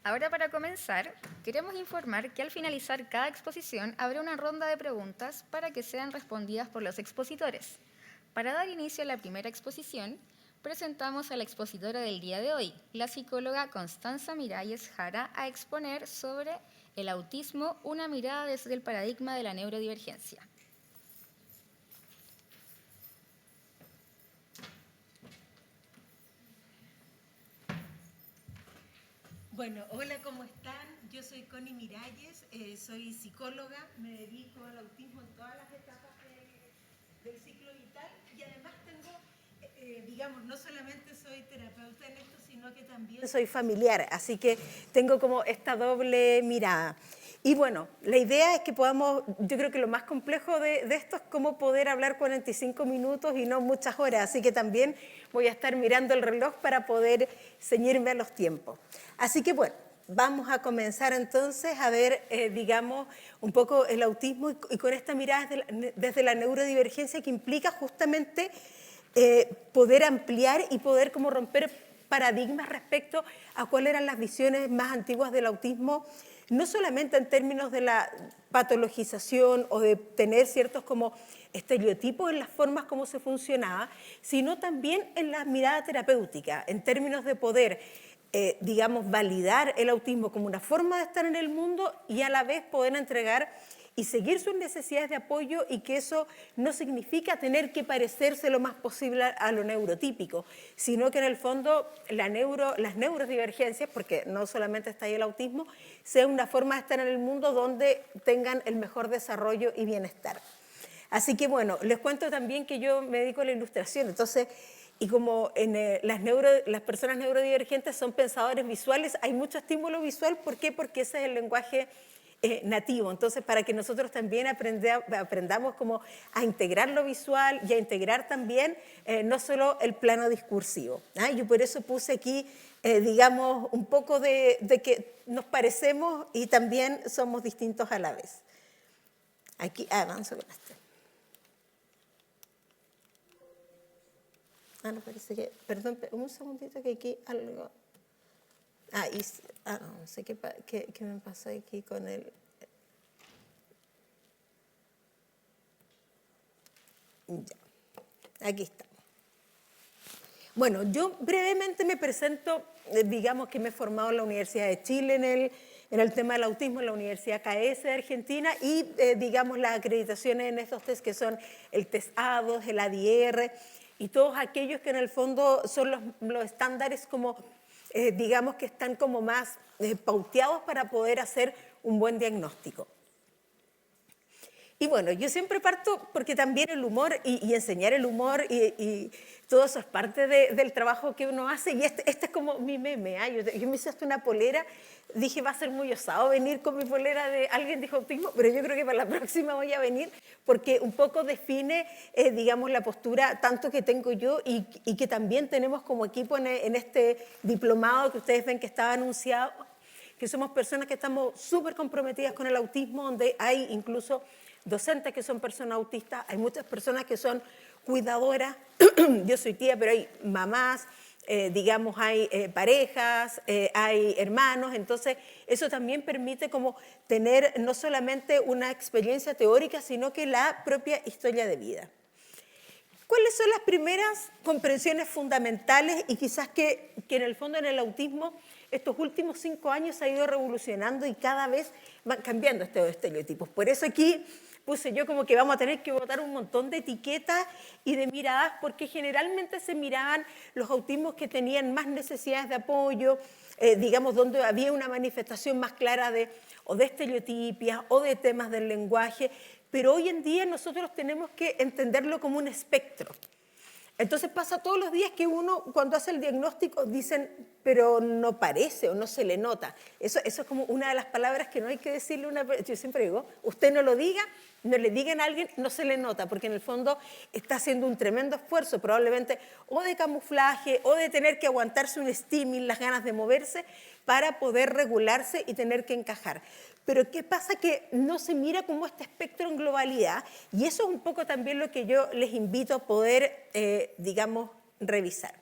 Ahora, para comenzar, queremos informar que al finalizar cada exposición habrá una ronda de preguntas para que sean respondidas por los expositores. Para dar inicio a la primera exposición, presentamos a la expositora del día de hoy, la psicóloga Constanza Miralles Jara, a exponer sobre el autismo, una mirada desde el paradigma de la neurodivergencia. Bueno, hola, ¿cómo están? Yo soy Connie Miralles, soy psicóloga, me dedico al autismo en todas las etapas del ciclo vital y además tengo, digamos, no solamente soy terapeuta en esto, sino que también soy familiar, así que tengo como esta doble mirada. Y bueno, la idea es que podamos, yo creo que lo más complejo de esto es cómo poder hablar 45 minutos y no muchas horas, así que también voy a estar mirando el reloj para poder ceñirme a los tiempos. Así que bueno, vamos a comenzar entonces a ver, digamos, un poco el autismo y con esta mirada desde la neurodivergencia que implica justamente poder ampliar y poder como romper paradigmas respecto a cuáles eran las visiones más antiguas del autismo, no solamente en términos de la patologización o de tener ciertos como estereotipos en las formas como se funcionaba, sino también en la mirada terapéutica, en términos de poder, digamos, validar el autismo como una forma de estar en el mundo y a la vez poder entregar y seguir sus necesidades de apoyo y que eso no significa tener que parecerse lo más posible a lo neurotípico, sino que en el fondo las neurodivergencias, porque no solamente está ahí el autismo, sea una forma de estar en el mundo donde tengan el mejor desarrollo y bienestar. Así que bueno, les cuento también que yo me dedico a la ilustración, entonces, y como las personas neurodivergentes son pensadores visuales, hay mucho estímulo visual, ¿por qué? Porque ese es el lenguaje nativo. Entonces, para que nosotros también aprendamos como a integrar lo visual y a integrar también no solo el plano discursivo. Yo por eso puse aquí, digamos, un poco de que nos parecemos y también somos distintos a la vez. Aquí avanzo con esto. No, parece que, perdón, un segundito que aquí algo... no sé qué me pasó aquí con el... Ya, aquí está. Bueno, yo brevemente me presento, digamos que me he formado en la Universidad de Chile en el tema del autismo, en la Universidad KS de Argentina y, digamos, las acreditaciones en estos test que son el test A2, el ADR y todos aquellos que en el fondo son los estándares como, digamos, que están como más pauteados para poder hacer un buen diagnóstico. Y bueno, yo siempre parto porque también el humor y enseñar el humor y todo eso es parte del trabajo que uno hace. Y este es como mi meme. Yo me hice hasta una polera, dije va a ser muy osado venir con mi polera de alguien dijo autismo, pero yo creo que para la próxima voy a venir porque un poco define, digamos, la postura tanto que tengo yo y que también tenemos como equipo en este diplomado que ustedes ven que estaba anunciado, que somos personas que estamos súper comprometidas con el autismo, donde hay incluso docentes que son personas autistas, hay muchas personas que son cuidadoras, yo soy tía, pero hay mamás, digamos, hay parejas, hay hermanos, entonces eso también permite como tener no solamente una experiencia teórica, sino que la propia historia de vida. ¿Cuáles son las primeras comprensiones fundamentales y quizás que en el fondo en el autismo estos últimos 5 años se ha ido revolucionando y cada vez van cambiando estos estereotipos? Por eso aquí puse yo como que vamos a tener que botar un montón de etiquetas y de miradas porque generalmente se miraban los autismos que tenían más necesidades de apoyo, digamos, donde había una manifestación más clara o de estereotipias o de temas del lenguaje, pero hoy en día nosotros tenemos que entenderlo como un espectro. Entonces pasa todos los días que uno cuando hace el diagnóstico dicen, pero no parece o no se le nota. Eso es como una de las palabras que no hay que decirle a una persona. Yo siempre digo, usted no lo diga, no le digan a alguien, no se le nota, porque en el fondo está haciendo un tremendo esfuerzo, probablemente o de camuflaje o de tener que aguantarse un estímulo, las ganas de moverse, para poder regularse y tener que encajar. Pero ¿qué pasa? Que no se mira como este espectro en globalidad y eso es un poco también lo que yo les invito a poder, digamos, revisar.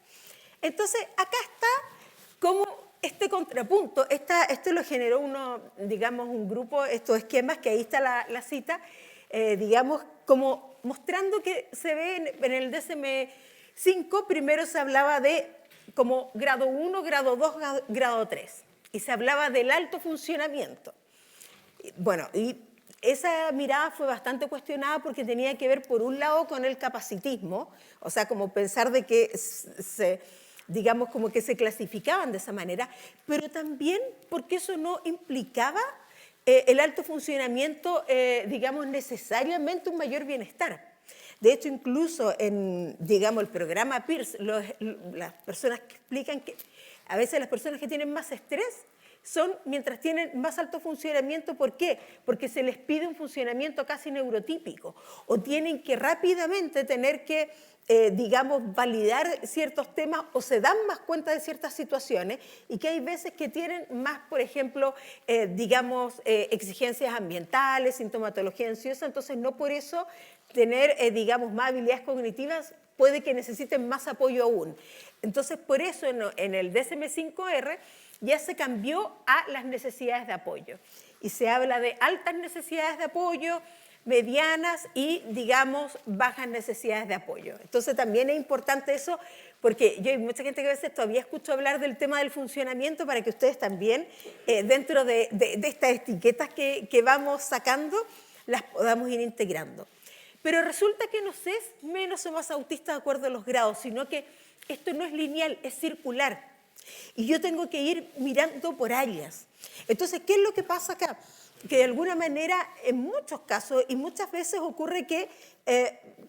Entonces, acá está cómo este contrapunto, esto lo generó digamos, un grupo, estos esquemas, que ahí está la cita, digamos, como mostrando que se ve en el DSM-5, primero se hablaba de como grado 1, grado 2, grado 3, y se hablaba del alto funcionamiento. Bueno, y esa mirada fue bastante cuestionada porque tenía que ver, por un lado, con el capacitismo, o sea, como pensar de que digamos, como que se clasificaban de esa manera, pero también porque eso no implicaba el alto funcionamiento, digamos, necesariamente un mayor bienestar. De hecho, incluso en, digamos, el programa PIRS, las personas que explican que a veces las personas que tienen más estrés son mientras tienen más alto funcionamiento. ¿Por qué? Porque se les pide un funcionamiento casi neurotípico, o tienen que rápidamente tener que, digamos, validar ciertos temas, o se dan más cuenta de ciertas situaciones, y que hay veces que tienen más, por ejemplo, digamos, exigencias ambientales, sintomatología ansiosa. Entonces no por eso tener, digamos, más habilidades cognitivas, puede que necesiten más apoyo aún. Entonces, por eso en el DSM-5R ya se cambió a las necesidades de apoyo. Y se habla de altas necesidades de apoyo, medianas y, digamos, bajas necesidades de apoyo. Entonces también es importante eso, porque yo hay mucha gente que a veces todavía escucho hablar del tema del funcionamiento, para que ustedes también, dentro de estas etiquetas que vamos sacando, las podamos ir integrando. Pero resulta que no se es menos o más autista de acuerdo a los grados, sino que esto no es lineal, es circular. Y yo tengo que ir mirando por áreas. Entonces, ¿qué es lo que pasa acá? Que de alguna manera, en muchos casos y muchas veces ocurre que,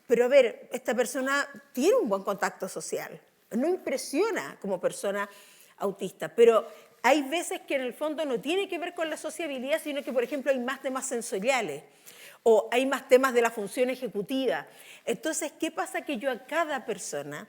pero a ver, esta persona tiene un buen contacto social, no impresiona como persona autista, pero hay veces que en el fondo no tiene que ver con la sociabilidad, sino que, por ejemplo, hay más temas sensoriales, o hay más temas de la función ejecutiva. Entonces, ¿qué pasa? Que yo a cada persona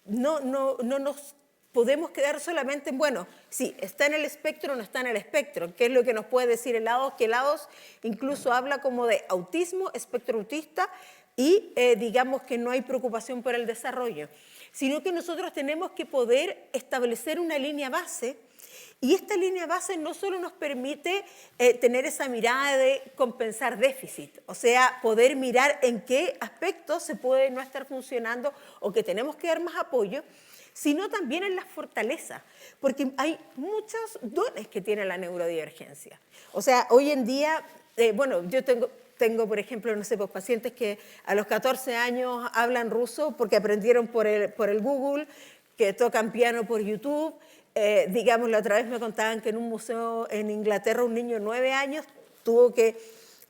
no nos podemos quedar solamente en, bueno, sí, está en el espectro o no está en el espectro. ¿Qué es lo que nos puede decir el ADOS? Que el ADOS incluso habla como de autismo, espectro autista, y digamos que no hay preocupación por el desarrollo, sino que nosotros tenemos que poder establecer una línea base. Y esta línea base no solo nos permite tener esa mirada de compensar déficit, o sea, poder mirar en qué aspectos se puede no estar funcionando o que tenemos que dar más apoyo, sino también en las fortalezas, porque hay muchos dones que tiene la neurodivergencia. O sea, hoy en día, bueno, yo tengo, por ejemplo, no sé, pues, pacientes que a los 14 años hablan ruso porque aprendieron por el Google, que tocan piano por YouTube. Digamos, la otra vez me contaban que en un museo en Inglaterra un niño de 9 años tuvo que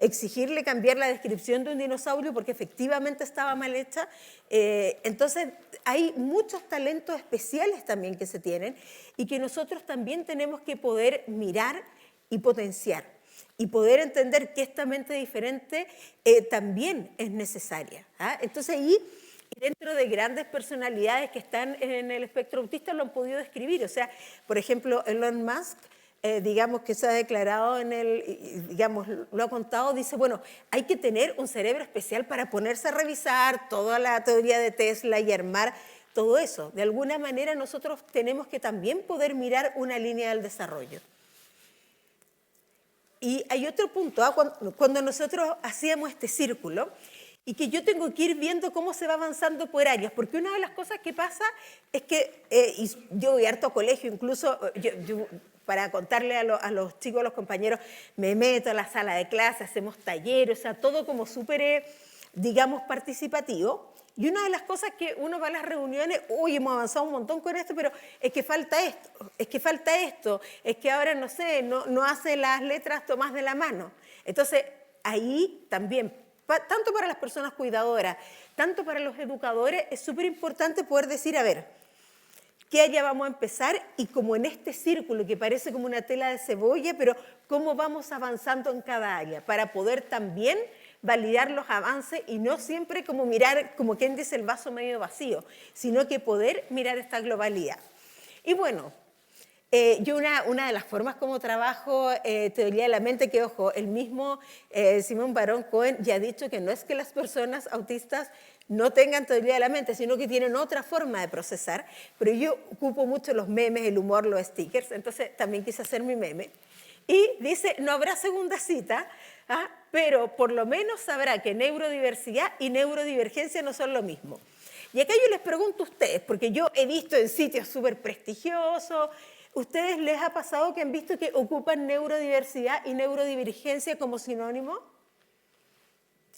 exigirle cambiar la descripción de un dinosaurio porque efectivamente estaba mal hecha. Entonces, hay muchos talentos especiales también que se tienen y que nosotros también tenemos que poder mirar y potenciar y poder entender que esta mente diferente también es necesaria. Entonces, ahí, dentro de grandes personalidades que están en el espectro autista, lo han podido describir. O sea, por ejemplo, Elon Musk, digamos que se ha declarado digamos, lo ha contado, dice, bueno, hay que tener un cerebro especial para ponerse a revisar toda la teoría de Tesla y armar todo eso. De alguna manera nosotros tenemos que también poder mirar una línea del desarrollo. Y hay otro punto, cuando nosotros hacíamos este círculo, y que yo tengo que ir viendo cómo se va avanzando por áreas, porque una de las cosas que pasa es que, y yo voy harto a colegio, incluso yo para contarle a los chicos, a los compañeros, me meto a la sala de clase, hacemos talleres, o sea, todo como súper, digamos, participativo. Y una de las cosas que uno va a las reuniones, uy, hemos avanzado un montón con esto, pero es que falta esto, es que falta esto, es que ahora, no sé, no hace las letras tomadas de la mano. Entonces, ahí también, tanto para las personas cuidadoras, tanto para los educadores, es súper importante poder decir, a ver, ¿qué área vamos a empezar? Y como en este círculo que parece como una tela de cebolla, pero cómo vamos avanzando en cada área para poder también validar los avances y no siempre como mirar, como quien dice, el vaso medio vacío, sino que poder mirar esta globalidad. Y bueno, Yo una de las formas como trabajo teoría de la mente, que ojo, el mismo Simón Barón Cohen ya ha dicho que no es que las personas autistas no tengan teoría de la mente, sino que tienen otra forma de procesar, pero yo ocupo mucho los memes, el humor, los stickers, entonces también quise hacer mi meme. Y dice, no habrá segunda cita, pero por lo menos sabrá que neurodiversidad y neurodivergencia no son lo mismo. Y acá yo les pregunto a ustedes, porque yo he visto en sitios súper prestigiosos, ¿ustedes les ha pasado que han visto que ocupan neurodiversidad y neurodivergencia como sinónimo?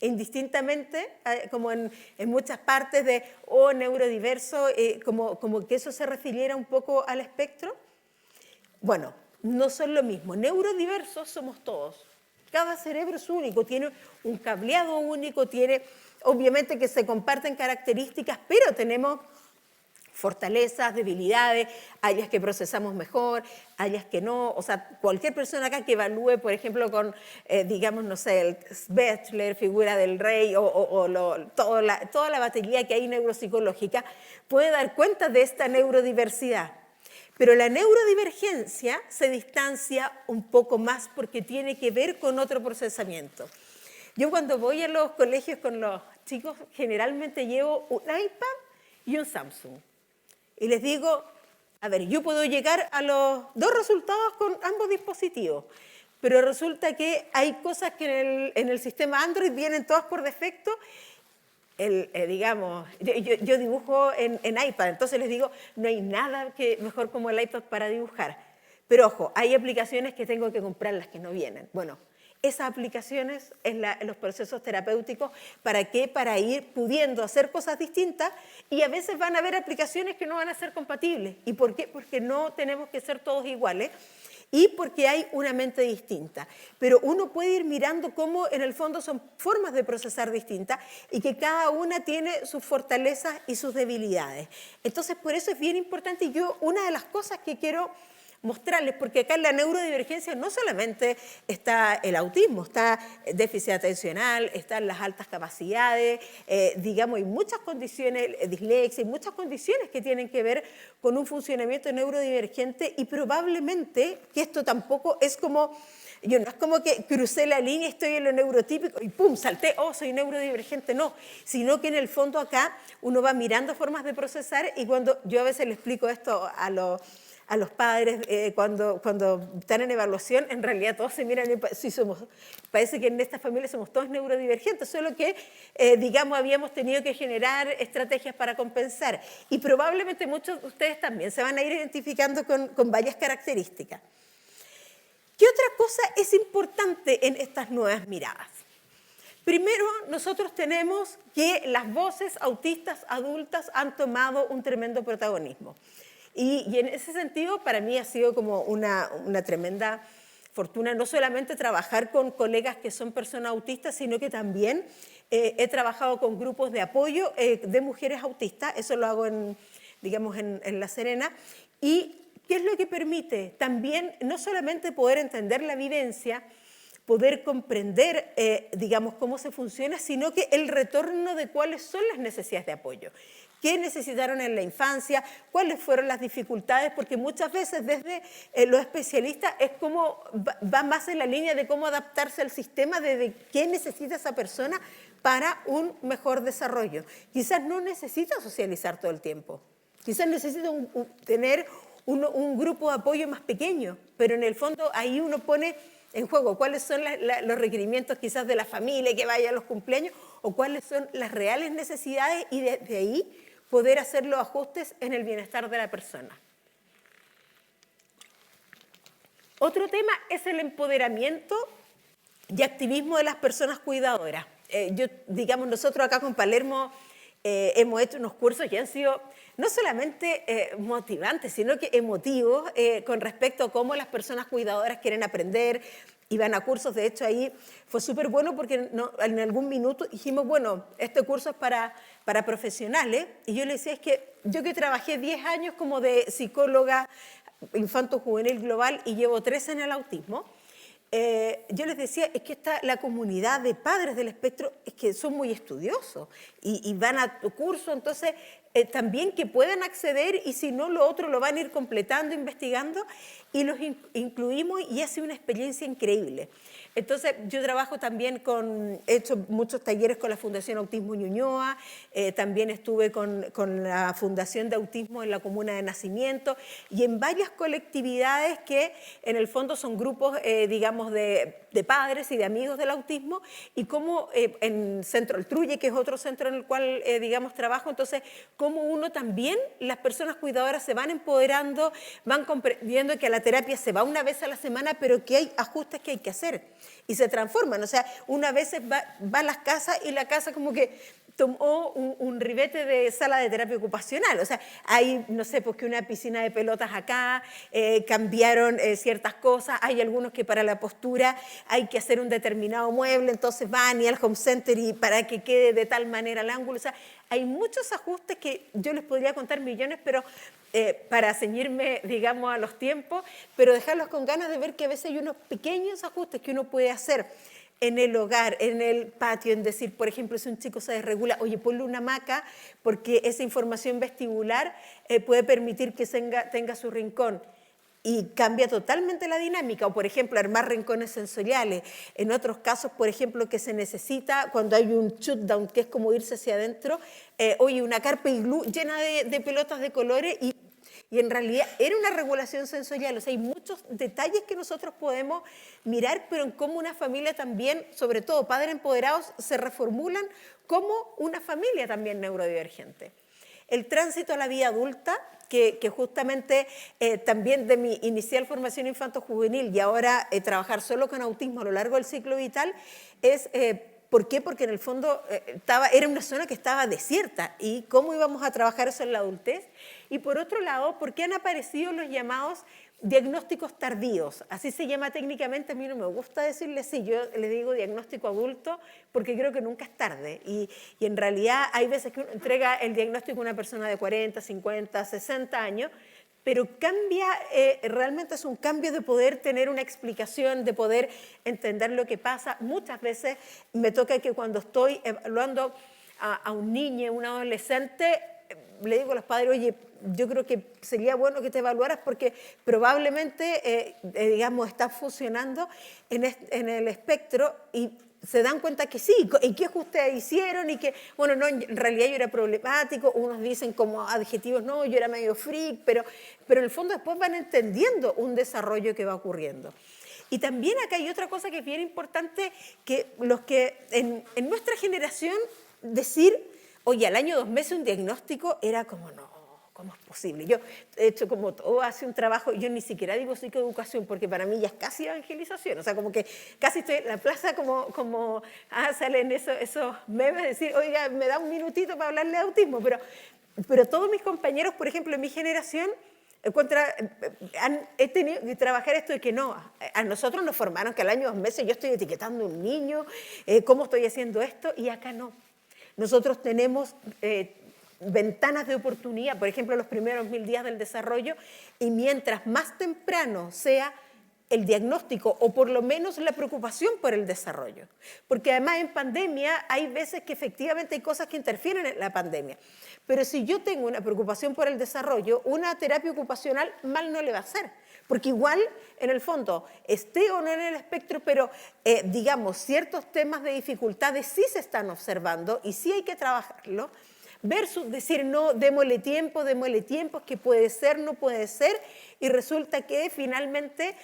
Indistintamente, como en muchas partes de neurodiverso, como que eso se refiriera un poco al espectro. Bueno, no son lo mismo. Neurodiversos somos todos. Cada cerebro es único, tiene un cableado único, tiene, obviamente que se comparten características, pero tenemos fortalezas, debilidades, áreas que procesamos mejor, áreas que no. O sea, cualquier persona acá que evalúe, por ejemplo, con, digamos, no sé, el Bachelor, figura del rey, toda la batería que hay neuropsicológica, puede dar cuenta de esta neurodiversidad. Pero la neurodivergencia se distancia un poco más porque tiene que ver con otro procesamiento. Yo cuando voy a los colegios con los chicos, generalmente llevo un iPad y un Samsung. Y les digo, a ver, yo puedo llegar a los dos resultados con ambos dispositivos, pero resulta que hay cosas que en el sistema Android vienen todas por defecto. Digamos, yo dibujo en iPad, entonces les digo, no hay nada mejor como el iPad para dibujar. Pero ojo, hay aplicaciones que tengo que comprar las que no vienen. Bueno, esas aplicaciones en los procesos terapéuticos, ¿para qué? Para ir pudiendo hacer cosas distintas, y a veces van a haber aplicaciones que no van a ser compatibles. ¿Y por qué? Porque no tenemos que ser todos iguales y porque hay una mente distinta. Pero uno puede ir mirando cómo en el fondo son formas de procesar distintas y que cada una tiene sus fortalezas y sus debilidades. Entonces, por eso es bien importante, y yo una de las cosas que quiero mostrarles, porque acá en la neurodivergencia no solamente está el autismo, está déficit atencional, están las altas capacidades, digamos, hay muchas condiciones, dislexia, y muchas condiciones que tienen que ver con un funcionamiento neurodivergente, y probablemente que esto tampoco es como, yo no es como que crucé la línea, estoy en lo neurotípico y pum, salté, soy neurodivergente, no, sino que en el fondo acá uno va mirando formas de procesar, y cuando yo a veces le explico esto a los padres cuando están en evaluación, en realidad todos se miran y sí parece que en esta familia somos todos neurodivergentes, solo que, digamos, habíamos tenido que generar estrategias para compensar. Y probablemente muchos de ustedes también se van a ir identificando con varias características. ¿Qué otra cosa es importante en estas nuevas miradas? Primero, nosotros tenemos que las voces autistas adultas han tomado un tremendo protagonismo. Y en ese sentido, para mí ha sido como una tremenda fortuna, no solamente trabajar con colegas que son personas autistas, sino que también he trabajado con grupos de apoyo de mujeres autistas, eso lo hago digamos, en La Serena. ¿Y qué es lo que permite? También no solamente poder entender la vivencia, poder comprender, digamos, cómo se funciona, sino que el retorno de cuáles son las necesidades de apoyo. ¿Qué necesitaron en la infancia? ¿Cuáles fueron las dificultades? Porque muchas veces desde los especialistas es como va más en la línea de cómo adaptarse al sistema, de qué necesita esa persona para un mejor desarrollo. Quizás no necesita socializar todo el tiempo. Quizás necesita tener un grupo de apoyo más pequeño, pero en el fondo ahí uno pone en juego cuáles son los requerimientos quizás de la familia que vaya a los cumpleaños, o cuáles son las reales necesidades, y desde ahí poder hacer los ajustes en el bienestar de la persona. Otro tema es el empoderamiento y activismo de las personas cuidadoras. Digamos, nosotros acá con Palermo hemos hecho unos cursos que han sido no solamente motivantes, sino que emotivos con respecto a cómo las personas cuidadoras quieren aprender y van a cursos. De hecho, ahí fue súper bueno porque en algún minuto dijimos, bueno, este curso es para profesionales. Y yo le decía, es que yo que trabajé 10 años como de psicóloga infanto-juvenil global y llevo 13 en el autismo, yo les decía, es que la comunidad de padres del espectro es que son muy estudiosos y van a tu curso, entonces también que puedan acceder y si no, lo otro lo van a ir completando, investigando y los incluimos y ha sido una experiencia increíble. Entonces, yo trabajo también he hecho muchos talleres con la Fundación Autismo Ñuñoa, también estuve con la Fundación de Autismo en la Comuna de Nacimiento y en varias colectividades que en el fondo son grupos, digamos, de padres y de amigos del autismo y como en Centro El Truye, que es otro centro en el cual, digamos, trabajo, entonces, como uno también, las personas cuidadoras se van empoderando, van comprendiendo que a la terapia se va una vez a la semana, pero que hay ajustes que hay que hacer y se transforman. O sea, una vez va a las casas y la casa como que tomó un ribete de sala de terapia ocupacional. O sea, hay, no sé, pues que una piscina de pelotas acá, cambiaron ciertas cosas, hay algunos que para la postura hay que hacer un determinado mueble, entonces van y al home center y para que quede de tal manera el ángulo. O sea, hay muchos ajustes que yo les podría contar millones, pero para ceñirme, digamos, a los tiempos, pero dejarlos con ganas de ver que a veces hay unos pequeños ajustes que uno puede hacer en el hogar, en el patio, en decir, por ejemplo, si un chico se desregula, oye, ponle una hamaca, porque esa información vestibular puede permitir que tenga su rincón. Y cambia totalmente la dinámica. O, por ejemplo, armar rincones sensoriales. En otros casos, por ejemplo, que se necesita, cuando hay un shutdown, que es como irse hacia adentro, oye, una carpa iglú llena de pelotas de colores y en realidad era una regulación sensorial. O sea, hay muchos detalles que nosotros podemos mirar, pero en cómo una familia también, sobre todo padres empoderados, se reformulan como una familia también neurodivergente. El tránsito a la vida adulta, que justamente también de mi inicial formación infanto-juvenil y ahora trabajar solo con autismo a lo largo del ciclo vital, es... ¿Por qué? Porque en el fondo era una zona que estaba desierta. ¿Y cómo íbamos a trabajar eso en la adultez? Y por otro lado, ¿por qué han aparecido los llamados diagnósticos tardíos? Así se llama técnicamente, a mí no me gusta decirle sí, yo le digo diagnóstico adulto porque creo que nunca es tarde. Y en realidad hay veces que uno entrega el diagnóstico a una persona de 40, 50, 60 años, pero cambia, realmente es un cambio de poder tener una explicación, de poder entender lo que pasa. Muchas veces me toca que cuando estoy evaluando a un niño, un adolescente, le digo a los padres, oye, yo creo que sería bueno que te evaluaras porque probablemente, digamos, estás funcionando en el espectro y se dan cuenta que sí, y qué ajustes hicieron y que, bueno, no, en realidad yo era problemático, unos dicen como adjetivos, no, yo era medio freak, pero en el fondo después van entendiendo un desarrollo que va ocurriendo. Y también acá hay otra cosa que es bien importante, que los que en nuestra generación decir, oye, al año 2 meses un diagnóstico era como, no, ¿cómo es posible? Yo he hecho como todo, hace un trabajo, yo ni siquiera digo psicoeducación, porque para mí ya es casi evangelización, o sea, como que casi estoy en la plaza como salen esos memes, decir, oiga, me da un minutito para hablarle de autismo, pero todos mis compañeros, por ejemplo, en mi generación, he tenido que trabajar esto de que no, a nosotros nos formaron que al año 2 meses yo estoy etiquetando a un niño, ¿cómo estoy haciendo esto? Y acá no. Nosotros tenemos ventanas de oportunidad, por ejemplo, los primeros 1000 días del desarrollo, y mientras más temprano sea el diagnóstico o por lo menos la preocupación por el desarrollo. Porque además en pandemia hay veces que efectivamente hay cosas que interfieren en la pandemia. Pero si yo tengo una preocupación por el desarrollo, una terapia ocupacional mal no le va a hacer. Porque igual, en el fondo, esté o no en el espectro, pero digamos, ciertos temas de dificultades sí se están observando y sí hay que trabajarlo, versus decir, no, démosle tiempo, que puede ser, no puede ser, y resulta que finalmente...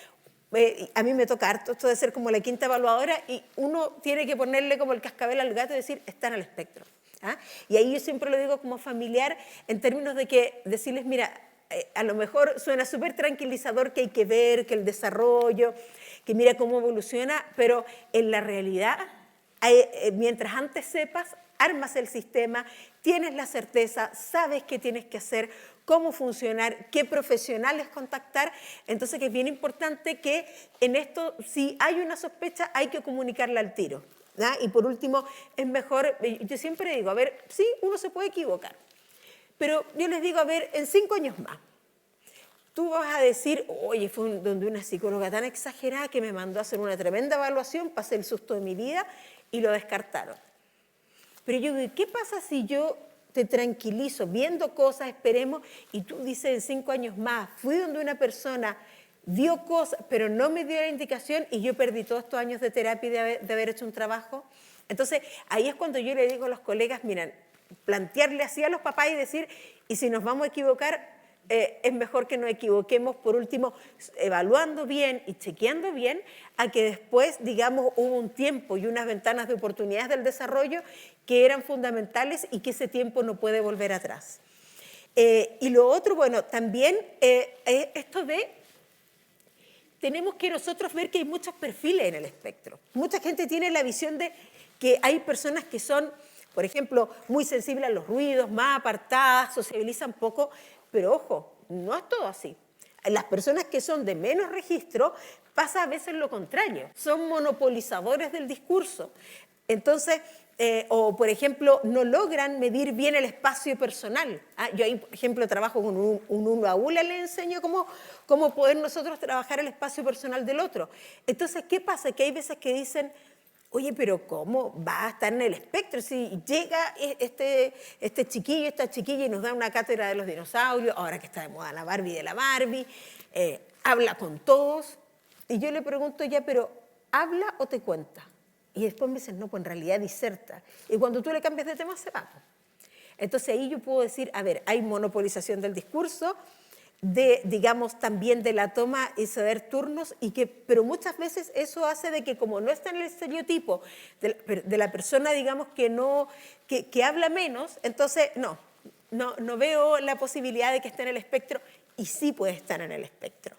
a mí me toca harto esto de ser como la quinta evaluadora y uno tiene que ponerle como el cascabel al gato y decir, está en el espectro. ¿Ah? Y ahí yo siempre lo digo como familiar en términos de que decirles, mira, a lo mejor suena súper tranquilizador que hay que ver, que el desarrollo, que mira cómo evoluciona, pero en la realidad, mientras antes sepas, armas el sistema, tienes la certeza, sabes qué tienes que hacer, cómo funcionar, qué profesionales contactar. Entonces, que es bien importante que en esto, si hay una sospecha, hay que comunicarla al tiro. ¿Ah? Y por último, es mejor, yo siempre digo, a ver, sí, uno se puede equivocar, pero yo les digo, a ver, en 5 años más, tú vas a decir, oye, fue donde una psicóloga tan exagerada que me mandó a hacer una tremenda evaluación, pasé el susto de mi vida y lo descartaron. Pero yo digo, ¿qué pasa si yo te tranquilizo, viendo cosas, esperemos, y tú dices en 5 años más, fui donde una persona vio cosas, pero no me dio la indicación y yo perdí todos estos años de terapia y de haber hecho un trabajo. Entonces, ahí es cuando yo le digo a los colegas, miren, plantearle así a los papás y decir, y si nos vamos a equivocar, es mejor que nos equivoquemos, por último, evaluando bien y chequeando bien, a que después, digamos, hubo un tiempo y unas ventanas de oportunidades del desarrollo que eran fundamentales y que ese tiempo no puede volver atrás. Y lo otro, bueno, también esto de, tenemos que nosotros ver que hay muchos perfiles en el espectro. Mucha gente tiene la visión de que hay personas que son, por ejemplo, muy sensibles a los ruidos, más apartadas, sociabilizan poco, pero ojo, no es todo así. Las personas que son de menos registro pasa a veces lo contrario, son monopolizadores del discurso. Entonces, o por ejemplo, no logran medir bien el espacio personal. Yo ahí, por ejemplo, trabajo con un aula, le enseño cómo poder nosotros trabajar el espacio personal del otro. Entonces, ¿qué pasa? Que hay veces que dicen, oye, pero ¿cómo va a estar en el espectro? Si llega este chiquillo, esta chiquilla y nos da una cátedra de los dinosaurios, ahora que está de moda la Barbie de la Barbie, habla con todos. Y yo le pregunto ya, pero ¿habla o te cuenta? Y después me dicen, no, pues en realidad diserta. Y cuando tú le cambias de tema, se va. Entonces ahí yo puedo decir, a ver, hay monopolización del discurso, digamos, también de la toma y ceder turnos, pero muchas veces eso hace de que como no está en el estereotipo de la persona, digamos, que habla menos, entonces no veo la posibilidad de que esté en el espectro, y sí puede estar en el espectro.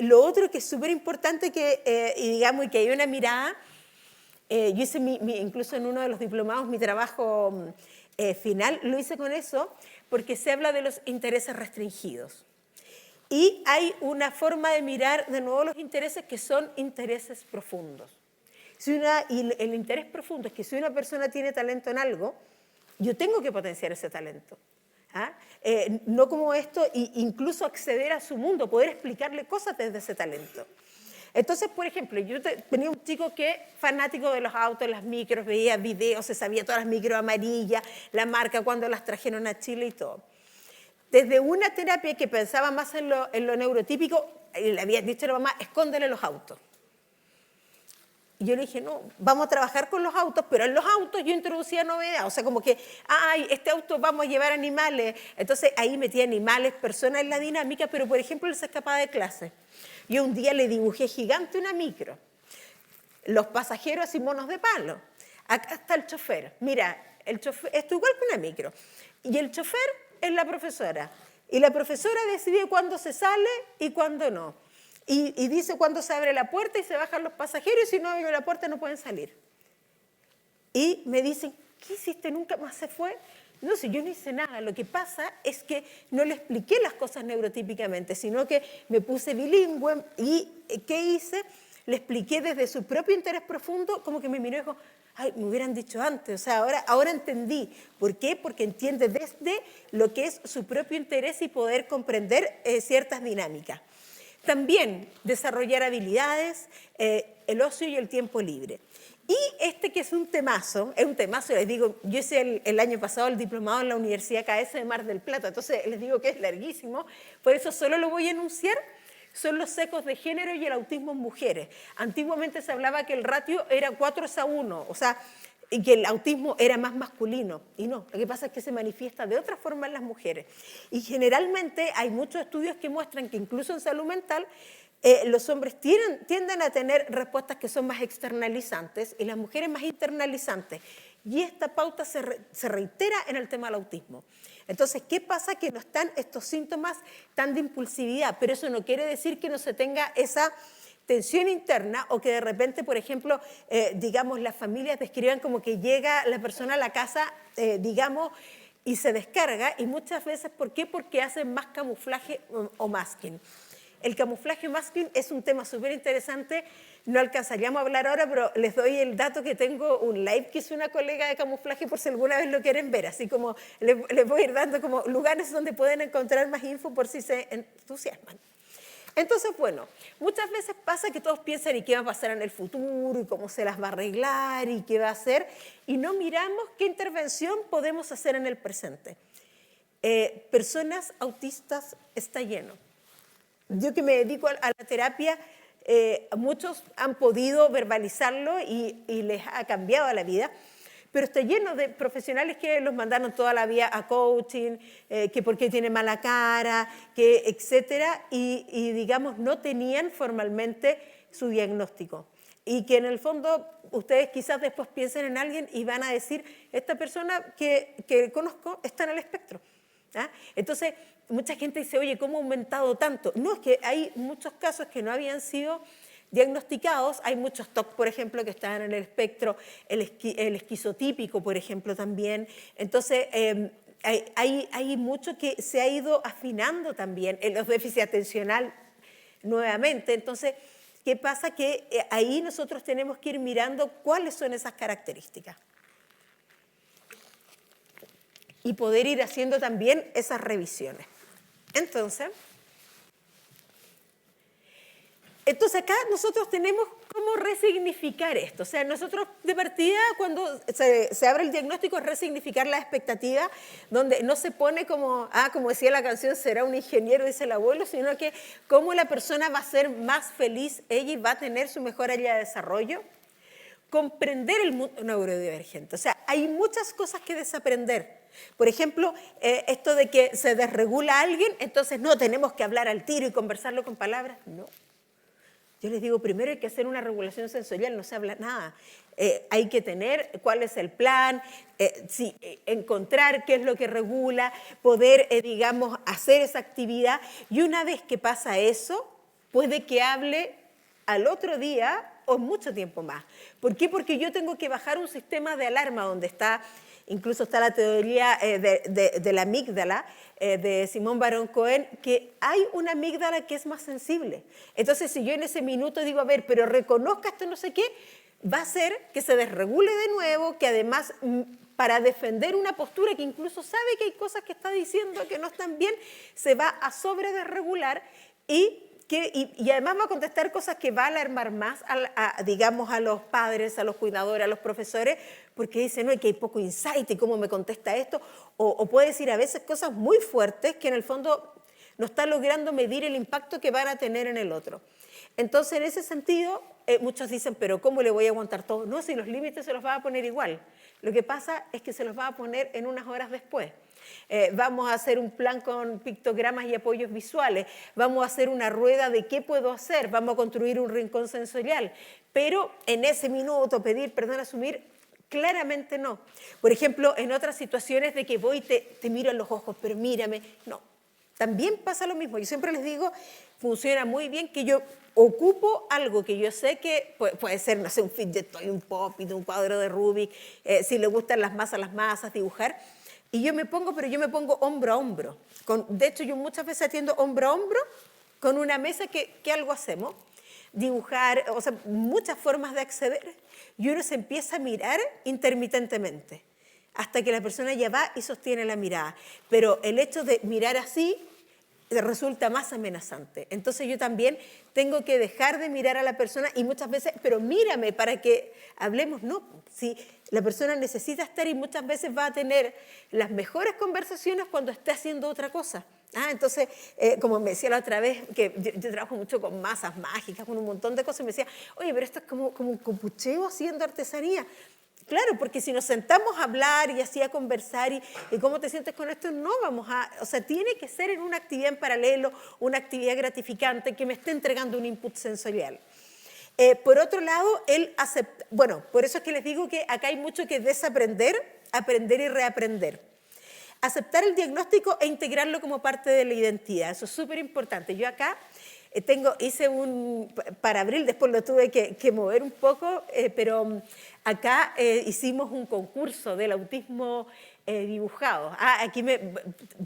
Lo otro que es súper importante y digamos, y que hay una mirada, yo hice incluso en uno de los diplomados mi trabajo final, lo hice con eso, porque se habla de los intereses restringidos. Y hay una forma de mirar de nuevo los intereses que son intereses profundos. Y el interés profundo es que si una persona tiene talento en algo, yo tengo que potenciar ese talento. No como esto, incluso acceder a su mundo, poder explicarle cosas desde ese talento. Entonces, por ejemplo, yo tenía un chico que fanático de los autos, las micros, veía videos, se sabía todas las micros amarillas, la marca, cuando las trajeron a Chile y todo. Desde una terapia que pensaba más en lo neurotípico, le había dicho a la mamá, escóndele los autos. Y yo le dije, no, vamos a trabajar con los autos, pero en los autos yo introducía novedad, o sea, como que, este auto vamos a llevar animales. Entonces ahí metía animales, personas en la dinámica, pero por ejemplo él se escapaba de clase. Yo un día le dibujé gigante una micro, los pasajeros así monos de palo. Acá está el chofer. Mira, el chofer, esto igual que una micro. Y el chofer es la profesora. Y la profesora decide cuándo se sale y cuándo no. Y dice cuándo se abre la puerta y se bajan los pasajeros, y si no abre la puerta no pueden salir. Y me dicen, ¿qué hiciste? ¿Nunca más se fue? No sé, yo no hice nada. Lo que pasa es que no le expliqué las cosas neurotípicamente, sino que me puse bilingüe y ¿qué hice? Le expliqué desde su propio interés profundo, como que me miró y dijo, ay, me hubieran dicho antes, o sea, ahora entendí. ¿Por qué? Porque entiende desde lo que es su propio interés y poder comprender ciertas dinámicas. También desarrollar habilidades, el ocio y el tiempo libre. Y que es un temazo, les digo, yo hice el año pasado el diplomado en la Universidad KS de Mar del Plata, entonces les digo que es larguísimo, por eso solo lo voy a enunciar, son los sesgos de género y el autismo en mujeres. Antiguamente se hablaba que el ratio era 4:1, o sea, y que el autismo era más masculino, y no, lo que pasa es que se manifiesta de otra forma en las mujeres. Y generalmente hay muchos estudios que muestran que incluso en salud mental los hombres tienden a tener respuestas que son más externalizantes y las mujeres más internalizantes. Y esta pauta se reitera en el tema del autismo. Entonces, ¿qué pasa? Que no están estos síntomas tan de impulsividad, pero eso no quiere decir que no se tenga esa tensión interna o que de repente, por ejemplo, digamos, las familias describan como que llega la persona a la casa, digamos, y se descarga, y muchas veces, ¿por qué? Porque hacen más camuflaje o masking. El camuflaje masking es un tema súper interesante, no alcanzaríamos a hablar ahora, pero les doy el dato que tengo un live que hizo una colega de camuflaje por si alguna vez lo quieren ver, así como les voy a ir dando como lugares donde pueden encontrar más info por si se entusiasman. Entonces, bueno, muchas veces pasa que todos piensan y qué va a pasar en el futuro, y cómo se las va a arreglar, y qué va a hacer, y no miramos qué intervención podemos hacer en el presente. Personas autistas está lleno. Yo que me dedico a la terapia, muchos han podido verbalizarlo y les ha cambiado la vida, pero está lleno de profesionales que los mandaron toda la vida a coaching, que porque tiene mala cara, que etcétera, y digamos no tenían formalmente su diagnóstico. Y que en el fondo ustedes quizás después piensen en alguien y van a decir, esta persona que conozco está en el espectro. ¿Ah? Entonces, mucha gente dice, oye, ¿cómo ha aumentado tanto? No, es que hay muchos casos que no habían sido diagnosticados. Hay muchos TOC, por ejemplo, que están en el espectro, el esquizotípico, por ejemplo, también. Entonces, hay mucho que se ha ido afinando también en los déficits atencional nuevamente. Entonces, ¿qué pasa? Que ahí nosotros tenemos que ir mirando cuáles son esas características. Y poder ir haciendo también esas revisiones. Entonces acá nosotros tenemos cómo resignificar esto. O sea, nosotros de partida cuando se abre el diagnóstico es resignificar la expectativa, donde no se pone como decía la canción, será un ingeniero, dice el abuelo, sino que cómo la persona va a ser más feliz ella y va a tener su mejor área de desarrollo. Comprender el mundo neurodivergente. O sea, hay muchas cosas que desaprender. Por ejemplo, esto de que se desregula a alguien, entonces no, tenemos que hablar al tiro y conversarlo con palabras. No. Yo les digo, primero hay que hacer una regulación sensorial, no se habla nada. Hay que tener cuál es el plan, encontrar qué es lo que regula, poder, digamos, hacer esa actividad. Y una vez que pasa eso, puede que hable al otro día o mucho tiempo más. ¿Por qué? Porque yo tengo que bajar un sistema de alarma donde está, incluso está la teoría de la amígdala de Simón Barón Cohen, que hay una amígdala que es más sensible. Entonces, si yo en ese minuto digo, a ver, pero reconozca esto no sé qué, va a hacer que se desregule de nuevo, que además para defender una postura que incluso sabe que hay cosas que está diciendo que no están bien, se va a sobredesregular y además va a contestar cosas que va a alarmar más, digamos, a los padres, a los cuidadores, a los profesores, porque dicen, no, que hay poco insight y cómo me contesta esto, o puede decir a veces cosas muy fuertes que en el fondo no está logrando medir el impacto que van a tener en el otro. Entonces, en ese sentido, muchos dicen, pero ¿cómo le voy a aguantar todo? No, si los límites se los va a poner igual. Lo que pasa es que se los va a poner en unas horas después. Vamos a hacer un plan con pictogramas y apoyos visuales, vamos a hacer una rueda de qué puedo hacer, vamos a construir un rincón sensorial, pero en ese minuto pedir perdón, asumir, claramente no. Por ejemplo, en otras situaciones de que voy y te miro en los ojos, pero mírame, no. También pasa lo mismo, yo siempre les digo, funciona muy bien que yo ocupo algo que yo sé que puede ser, no sé, un fidget toy, un pop-it, un cuadro de Rubik, si le gustan las masas, dibujar. Y yo me pongo, pero yo me pongo hombro a hombro. De hecho, yo muchas veces atiendo hombro a hombro con una mesa que algo hacemos. Dibujar, o sea, muchas formas de acceder. Y uno se empieza a mirar intermitentemente hasta que la persona ya va y sostiene la mirada. Pero el hecho de mirar así resulta más amenazante. Entonces yo también tengo que dejar de mirar a la persona y muchas veces, pero mírame para que hablemos. No, si la persona necesita estar y muchas veces va a tener las mejores conversaciones cuando esté haciendo otra cosa. Entonces, como me decía la otra vez, que yo trabajo mucho con masas mágicas, con un montón de cosas, me decía, oye, pero esto es como un copucheo haciendo artesanía. Claro, porque si nos sentamos a hablar y así a conversar y cómo te sientes con esto, no vamos a... O sea, tiene que ser en una actividad en paralelo, una actividad gratificante que me esté entregando un input sensorial. Por otro lado, bueno, por eso es que les digo que acá hay mucho que desaprender, aprender y reaprender. Aceptar el diagnóstico e integrarlo como parte de la identidad, eso es súper importante. Yo acá hice para abril, después lo tuve que mover un poco, pero acá hicimos un concurso del autismo dibujado. Aquí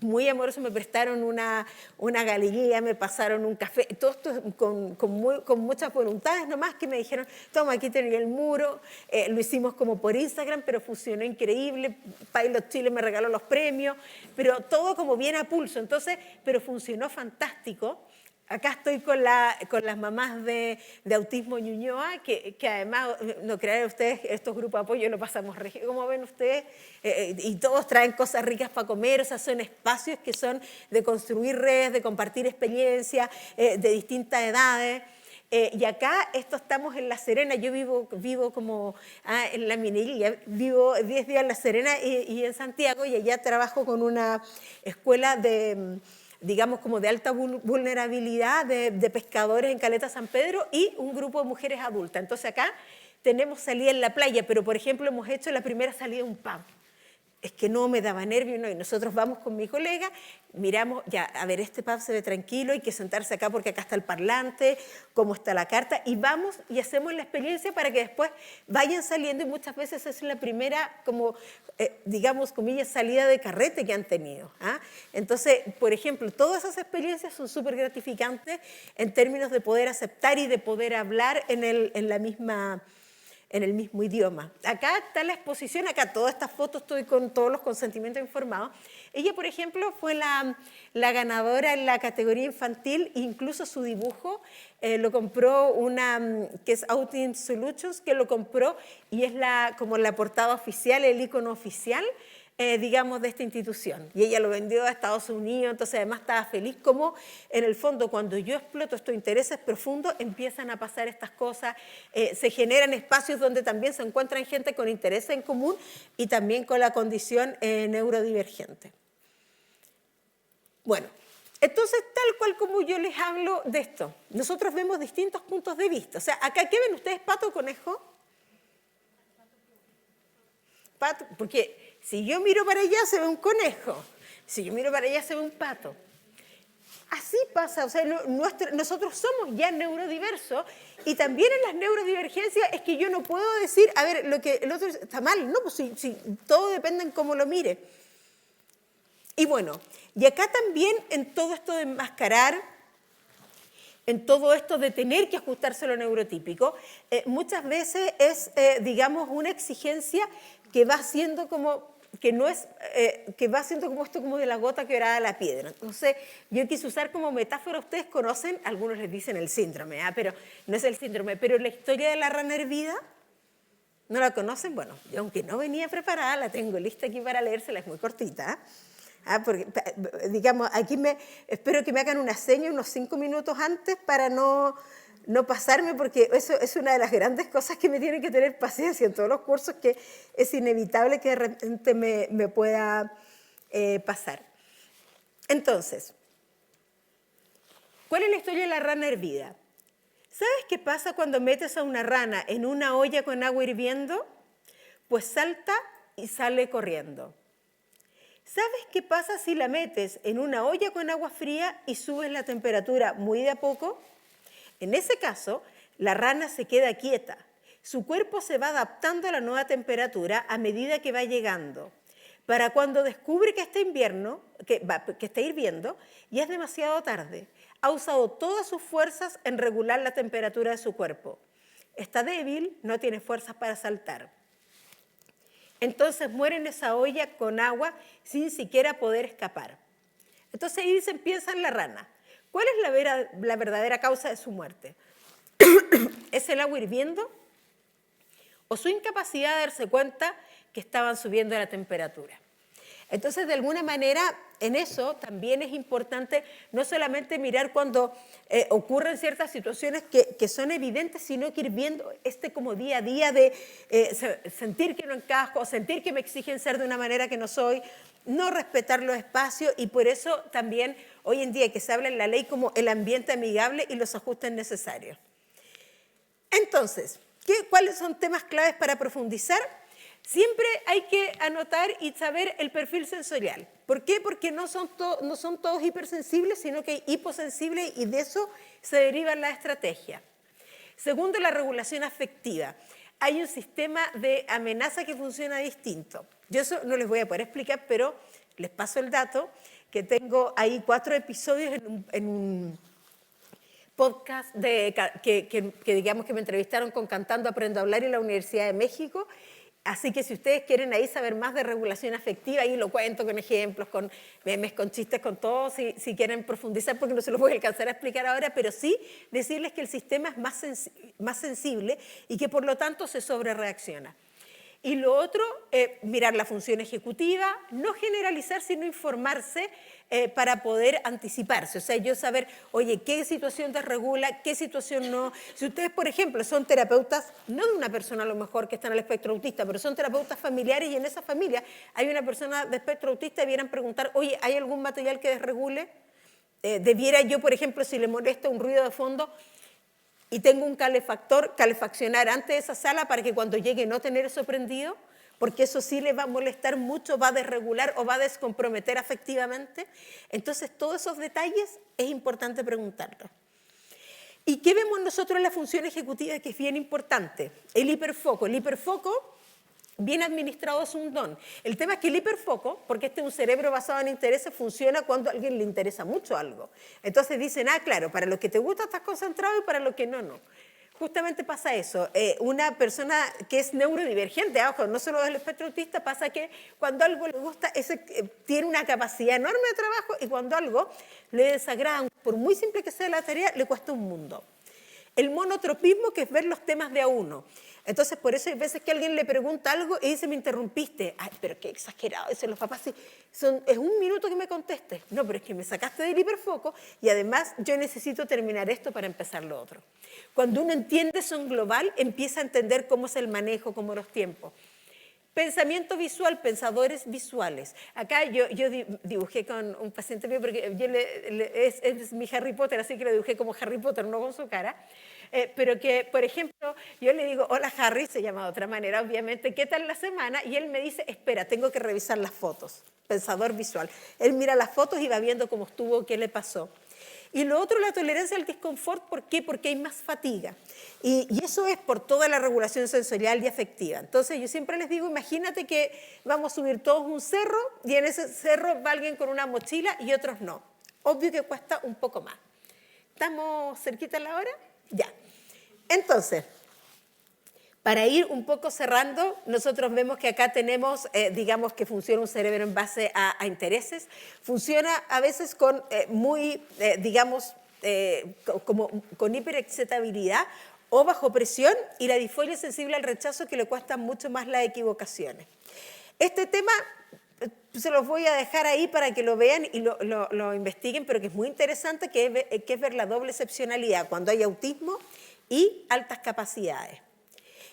muy amoroso me prestaron una galería, me pasaron un café, todo esto con muchas voluntades nomás, que me dijeron, toma, aquí tenía el muro, lo hicimos como por Instagram, pero funcionó increíble, Pilot Chile me regaló los premios, pero todo como bien a pulso, entonces, pero funcionó fantástico. acá estoy con las mamás de Autismo Ñuñoa, que además, no crean ustedes, estos grupos de apoyo lo pasamos regio, como ven ustedes, y todos traen cosas ricas para comer, o sea, son espacios que son de construir redes, de compartir experiencias, de distintas edades. Y acá estamos en La Serena, yo vivo como en la Minilla, vivo 10 días en La Serena y en Santiago, y allá trabajo con una escuela de, digamos, como de alta vulnerabilidad de pescadores en Caleta San Pedro y un grupo de mujeres adultas. Entonces acá tenemos salida en la playa, pero por ejemplo hemos hecho la primera salida en un pub. Es que no me daba nervio, ¿no? Y nosotros vamos con mi colega, miramos, ya, a ver, este pub se ve tranquilo, hay que sentarse acá porque acá está el parlante, cómo está la carta, y vamos y hacemos la experiencia para que después vayan saliendo, y muchas veces es la primera, como, digamos, comillas, salida de carrete que han tenido. ¿Ah? Entonces, por ejemplo, todas esas experiencias son súper gratificantes en términos de poder aceptar y de poder hablar en el mismo idioma. Acá está la exposición, acá todas estas fotos estoy con todos los consentimientos informados. Ella, por ejemplo, fue la ganadora en la categoría infantil, incluso su dibujo lo compró una que es Autism Solutions, que lo compró y es como la portada oficial, el icono oficial, digamos, de esta institución. Y ella lo vendió a Estados Unidos, entonces además estaba feliz, como en el fondo cuando yo exploto estos intereses profundos empiezan a pasar estas cosas, se generan espacios donde también se encuentran gente con intereses en común y también con la condición neurodivergente. Bueno, entonces tal cual como yo les hablo de esto, nosotros vemos distintos puntos de vista. O sea, acá, ¿qué ven ustedes, pato o conejo? Pato, porque si yo miro para allá se ve un conejo, si yo miro para allá se ve un pato. Así pasa, o sea, nosotros somos ya neurodiversos y también en las neurodivergencias es que yo no puedo decir, a ver, lo que el otro está mal, no, pues si todo depende en cómo lo mire. Y bueno, y acá también en todo esto de enmascarar, en todo esto de tener que ajustarse a lo neurotípico, muchas veces es, digamos, una exigencia que va siendo como, que no es, que va siendo como esto como de la gota quebrada a la piedra. Entonces, yo quise usar como metáfora, ustedes conocen, algunos les dicen el síndrome, pero no es el síndrome, pero la historia de la rana hervida, ¿no la conocen? Bueno, yo aunque no venía preparada, la tengo lista aquí para leérsela, es muy cortita. Porque, digamos, aquí espero que me hagan una seña unos 5 minutos antes para no pasarme, porque eso es una de las grandes cosas que me tienen que tener paciencia en todos los cursos, que es inevitable que de repente me pueda pasar. Entonces, ¿cuál es la historia de la rana hervida? ¿Sabes qué pasa cuando metes a una rana en una olla con agua hirviendo? Pues salta y sale corriendo. ¿Sabes qué pasa si la metes en una olla con agua fría y subes la temperatura muy de a poco? En ese caso, la rana se queda quieta. Su cuerpo se va adaptando a la nueva temperatura a medida que va llegando. Para cuando descubre que está que está hirviendo, ya es demasiado tarde. Ha usado todas sus fuerzas en regular la temperatura de su cuerpo. Está débil, no tiene fuerzas para saltar. Entonces muere en esa olla con agua sin siquiera poder escapar. Entonces ahí se piensa en la rana. ¿Cuál es la verdadera causa de su muerte? ¿Es el agua hirviendo? ¿O su incapacidad de darse cuenta que estaban subiendo la temperatura? Entonces, de alguna manera, en eso también es importante no solamente mirar cuando ocurren ciertas situaciones que son evidentes, sino que ir viendo como día a día de sentir que no encajo, sentir que me exigen ser de una manera que no soy, no respetar los espacios, y por eso también hoy en día que se habla en la ley como el ambiente amigable y los ajustes necesarios. Entonces, ¿cuáles son temas claves para profundizar? Siempre hay que anotar y saber el perfil sensorial. ¿Por qué? Porque no son todos hipersensibles, sino que hay hiposensibles, y de eso se derivan las estrategias. Segundo, la regulación afectiva. Hay un sistema de amenaza que funciona distinto. Yo eso no les voy a poder explicar, pero les paso el dato, que tengo ahí 4 episodios en un podcast que digamos que me entrevistaron con Cantando Aprendo a Hablar en la Universidad de México, Así que si ustedes quieren ahí saber más de regulación afectiva, ahí lo cuento con ejemplos, con memes, con chistes, con todo, si quieren profundizar, porque no se los voy a alcanzar a explicar ahora, pero sí decirles que el sistema es más sensible y que por lo tanto se sobrereacciona. Y lo otro, mirar la función ejecutiva, no generalizar, sino informarse para poder anticiparse. O sea, yo saber, oye, qué situación desregula, qué situación no. Si ustedes, por ejemplo, son terapeutas, no de una persona a lo mejor que está en el espectro autista, pero son terapeutas familiares y en esa familia hay una persona de espectro autista y vieran preguntar, oye, ¿hay algún material que desregule? Debiera yo, por ejemplo, si le molesta un ruido de fondo, y tengo un calefactor, calefaccionar antes de esa sala para que cuando llegue no tener eso prendido, porque eso sí le va a molestar mucho, va a desregular o va a descomprometer afectivamente. Entonces, todos esos detalles es importante preguntarlos. ¿Y qué vemos nosotros en la función ejecutiva que es bien importante? El hiperfoco. El hiperfoco, bien administrado, es un don. El tema es que el hiperfoco, porque este es un cerebro basado en intereses, funciona cuando a alguien le interesa mucho algo. Entonces dicen, claro, para lo que te gusta estás concentrado y para lo que no, no. Justamente pasa eso. Una persona que es neurodivergente, ojo, no solo del espectro autista, pasa que cuando algo le gusta, tiene una capacidad enorme de trabajo y cuando algo le desagrada, por muy simple que sea la tarea, le cuesta un mundo. El monotropismo, que es ver los temas de a uno. Entonces, por eso hay veces que alguien le pregunta algo y dice, me interrumpiste. Ay, pero qué exagerado. Dicen los papás, sí, es un minuto que me contestes. No, pero es que me sacaste del hiperfoco y además yo necesito terminar esto para empezar lo otro. Cuando uno entiende son global, empieza a entender cómo es el manejo, cómo los tiempos. Pensamiento visual, pensadores visuales. Acá yo dibujé con un paciente mío, porque es mi Harry Potter, así que lo dibujé como Harry Potter, no con su cara. Pero que, por ejemplo, yo le digo, hola Harry, se llama de otra manera, obviamente, ¿qué tal la semana? Y él me dice, espera, tengo que revisar las fotos. Pensador visual. Él mira las fotos y va viendo cómo estuvo, qué le pasó. Y lo otro, la tolerancia al disconfort, ¿por qué? Porque hay más fatiga. Y eso es por toda la regulación sensorial y afectiva. Entonces, yo siempre les digo, imagínate que vamos a subir todos un cerro y en ese cerro va alguien con una mochila y otros no. Obvio que cuesta un poco más. ¿Estamos cerquita a la hora? Ya. Entonces, para ir un poco cerrando, nosotros vemos que acá tenemos, digamos que funciona un cerebro en base a intereses. Funciona a veces con como con hiperexcitabilidad o bajo presión, y la disforia sensible al rechazo, que le cuestan mucho más las equivocaciones. Este tema se los voy a dejar ahí para que lo vean y lo investiguen, pero que es muy interesante, que es ver la doble excepcionalidad cuando hay autismo y altas capacidades.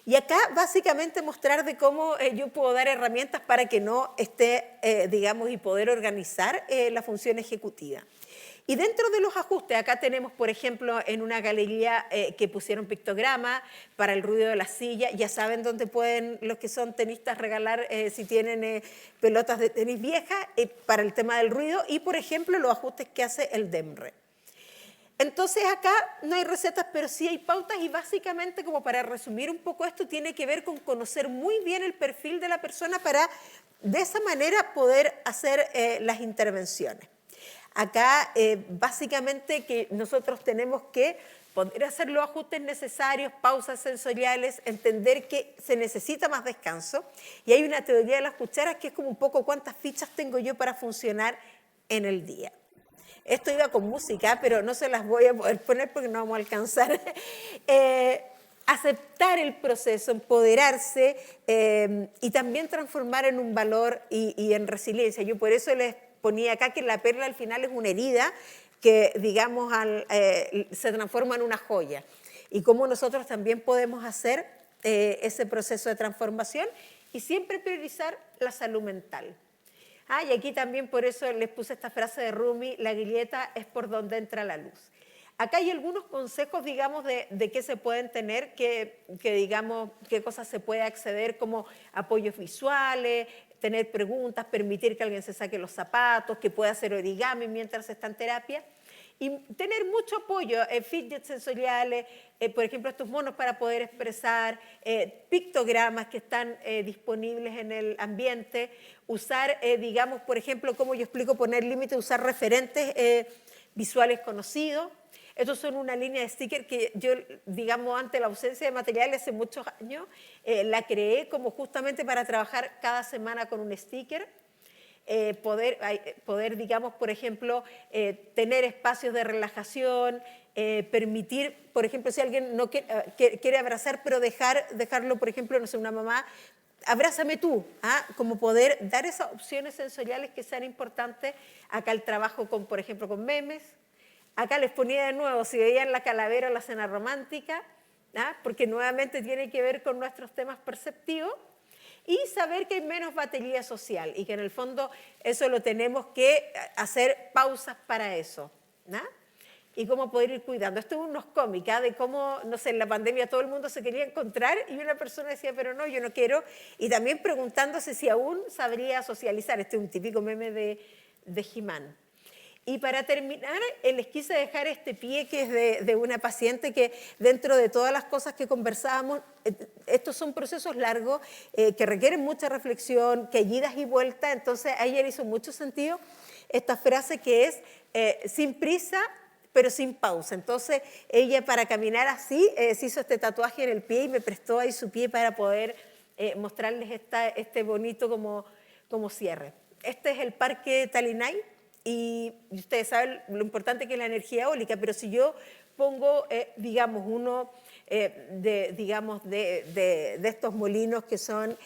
Y acá básicamente mostrar de cómo yo puedo dar herramientas para que no esté, y poder organizar la función ejecutiva. Y dentro de los ajustes, acá tenemos, por ejemplo, en una galería que pusieron pictograma para el ruido de la silla. Ya saben dónde pueden los que son tenistas regalar si tienen pelotas de tenis viejas para el tema del ruido. Y, por ejemplo, los ajustes que hace el DEMRE. Entonces acá no hay recetas, pero sí hay pautas, y básicamente, como para resumir un poco esto, tiene que ver con conocer muy bien el perfil de la persona para de esa manera poder hacer las intervenciones. Acá básicamente que nosotros tenemos que poder hacer los ajustes necesarios, pausas sensoriales, entender que se necesita más descanso, y hay una teoría de las cucharas que es como un poco cuántas fichas tengo yo para funcionar en el día. Esto iba con música, pero no se las voy a poder poner porque no vamos a alcanzar. Aceptar el proceso, empoderarse y también transformar en un valor y en resiliencia. Yo por eso les ponía acá que la perla al final es una herida que, digamos, se transforma en una joya. Y cómo nosotros también podemos hacer ese proceso de transformación y siempre priorizar la salud mental. Y aquí también por eso les puse esta frase de Rumi, la grieta es por donde entra la luz. Acá hay algunos consejos, digamos, de qué se pueden tener, digamos, qué cosas se puede acceder, como apoyos visuales, tener preguntas, permitir que alguien se saque los zapatos, que pueda hacer origami mientras está en terapia. Y tener mucho apoyo, fidgets sensoriales, por ejemplo, estos monos para poder expresar, pictogramas que están disponibles en el ambiente, usar, digamos, por ejemplo, como yo explico, poner límite, usar referentes visuales conocidos, Estos son una línea de sticker que yo, digamos, ante la ausencia de materiales hace muchos años, la creé como justamente para trabajar cada semana con un sticker. Poder, digamos, por ejemplo, tener espacios de relajación, permitir, por ejemplo, si alguien no quiere abrazar, pero dejarlo, por ejemplo, no sé, una mamá, abrázame tú, ¿ah? Como poder dar esas opciones sensoriales que sean importantes. Acá el trabajo, con, por ejemplo, con memes. Acá les ponía de nuevo, si veían la calavera o la cena romántica, ¿ah? Porque nuevamente tiene que ver con nuestros temas perceptivos. Y saber que hay menos batería social y que en el fondo eso lo tenemos que hacer pausas para eso, ¿no? Y cómo poder ir cuidando. Esto es unos cómics, de cómo, no sé, en la pandemia todo el mundo se quería encontrar y una persona decía, pero no, yo no quiero. Y también preguntándose si aún sabría socializar. Este es un típico meme de He-Man. Y para terminar, les quise dejar este pie que es de una paciente que dentro de todas las cosas que conversábamos, estos son procesos largos que requieren mucha reflexión, que hay idas y vueltas, entonces a ella le hizo mucho sentido esta frase que es sin prisa, pero sin pausa. Entonces ella para caminar así se hizo este tatuaje en el pie y me prestó ahí su pie para poder mostrarles este bonito como cierre. Este es el Parque Talinay. Y ustedes saben lo importante que es la energía eólica, pero si yo pongo, digamos, uno de estos molinos que son,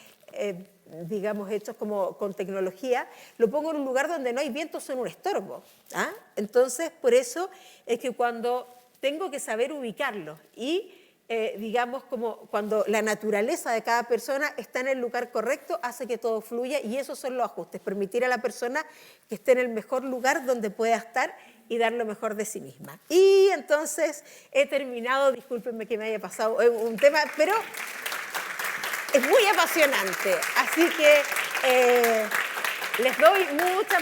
digamos, hechos como con tecnología, lo pongo en un lugar donde no hay viento, son un estorbo. ¿Ah? Entonces, por eso es que cuando tengo que saber ubicarlo y digamos, como cuando la naturaleza de cada persona está en el lugar correcto, hace que todo fluya y esos son los ajustes, permitir a la persona que esté en el mejor lugar donde pueda estar y dar lo mejor de sí misma. Y entonces he terminado, discúlpenme que me haya pasado un tema, pero es muy apasionante, así que les doy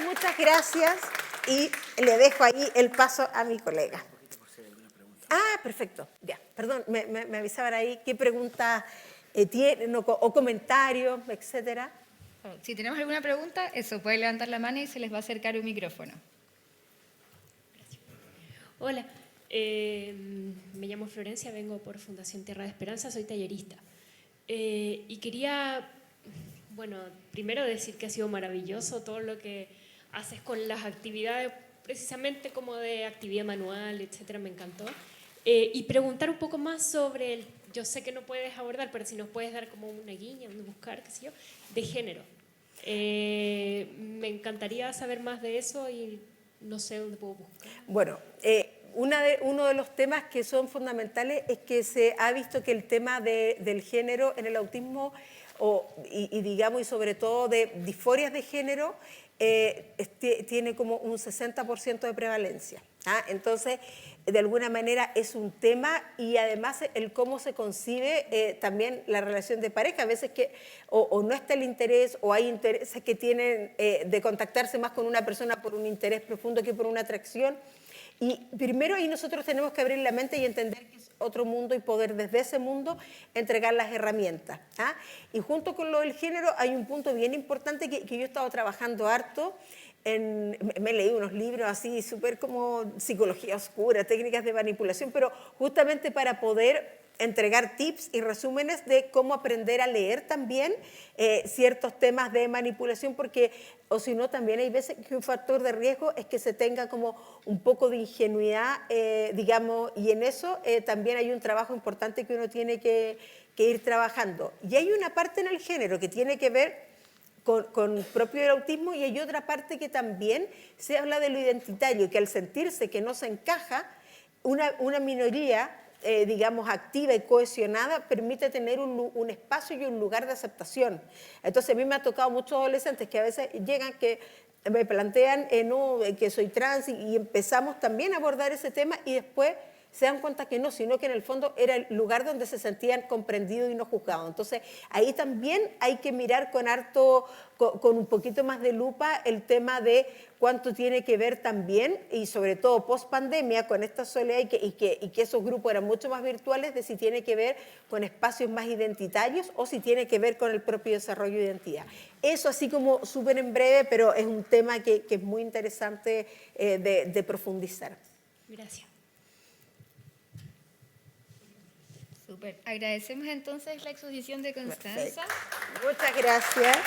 muchas gracias y le dejo ahí el paso a mi colega. Ah, perfecto. Ya, perdón, me avisaban ahí qué preguntas tienen o comentarios, etcétera. Si tenemos alguna pregunta, eso, puede levantar la mano y se les va a acercar un micrófono. Gracias. Hola, me llamo Florencia, vengo por Fundación Tierra de Esperanza, soy tallerista. Y quería, bueno, primero decir que ha sido maravilloso todo lo que haces con las actividades, precisamente como de actividad manual, etcétera, me encantó. Y preguntar un poco más sobre, yo sé que no puedes abordar, pero si nos puedes dar como una guiña, un buscar, qué sé yo, de género. Me encantaría saber más de eso y no sé dónde puedo buscar. Bueno, uno de los temas que son fundamentales es que se ha visto que el tema del género en el autismo y sobre todo de disforias de género tiene como un 60% de prevalencia. ¿Ah? Entonces, de alguna manera es un tema y además el cómo se concibe también la relación de pareja. A veces que o no está el interés o hay intereses que tienen de contactarse más con una persona por un interés profundo que por una atracción. Y primero ahí nosotros tenemos que abrir la mente y entender que es otro mundo y poder desde ese mundo entregar las herramientas. ¿Ah? Y junto con lo del género hay un punto bien importante que yo he estado trabajando harto. Me he leído unos libros así súper como psicología oscura, técnicas de manipulación, pero justamente para poder entregar tips y resúmenes de cómo aprender a leer también ciertos temas de manipulación, porque o si no también hay veces que un factor de riesgo es que se tenga como un poco de ingenuidad, digamos, y en eso también hay un trabajo importante que uno tiene que ir trabajando. Y hay una parte en el género que tiene que ver con propio del autismo y hay otra parte que también se habla de lo identitario, que al sentirse que no se encaja, una minoría, digamos, activa y cohesionada, permite tener un espacio y un lugar de aceptación. Entonces a mí me ha tocado muchos adolescentes que a veces llegan que me plantean que soy trans y empezamos también a abordar ese tema y después se dan cuenta que no, sino que en el fondo era el lugar donde se sentían comprendidos y no juzgados. Entonces, ahí también hay que mirar con un poquito más de lupa el tema de cuánto tiene que ver también, y sobre todo post pandemia, con esta soledad y que esos grupos eran mucho más virtuales, de si tiene que ver con espacios más identitarios o si tiene que ver con el propio desarrollo de identidad. Eso así como súper en breve, pero es un tema que es muy interesante de profundizar. Gracias. Súper. Agradecemos entonces la exposición de Constanza. Perfecto. Muchas gracias.